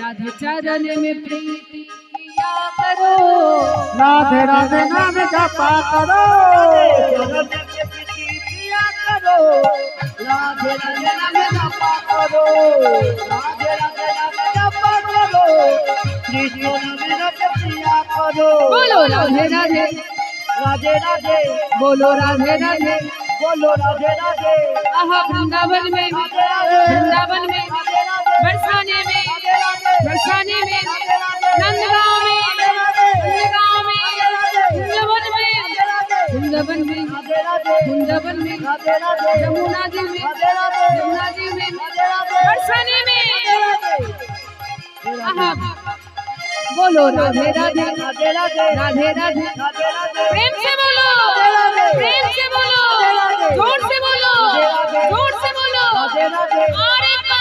राधे चरण में प्रीति किया करो, राधे राधे नाम जपा करो, राधे राधे नाम जपा करो, राधे राधे नाम जपा करो, कृष्ण नाम जपिया करो। बोलो राधे राधे, राधे राधे, बोलो राधे राधे, बोलो राधे राधे। आहा वृंदावन में, वृंदावन में, बरसाने में, बरसाने में, नंदगांव में, नंदगांव में, वृंदावन में, वृंदावन में, वृंदावन में, यमुना जी में, यमुना जी में, बरसाने में, आहा बोलो राधे राधे, राधे राधे, राधे राधे, प्रेम से बोलो, प्रेम से बोलो, जोर से बोलो, जोर से बोलो, राधे राधे। और एक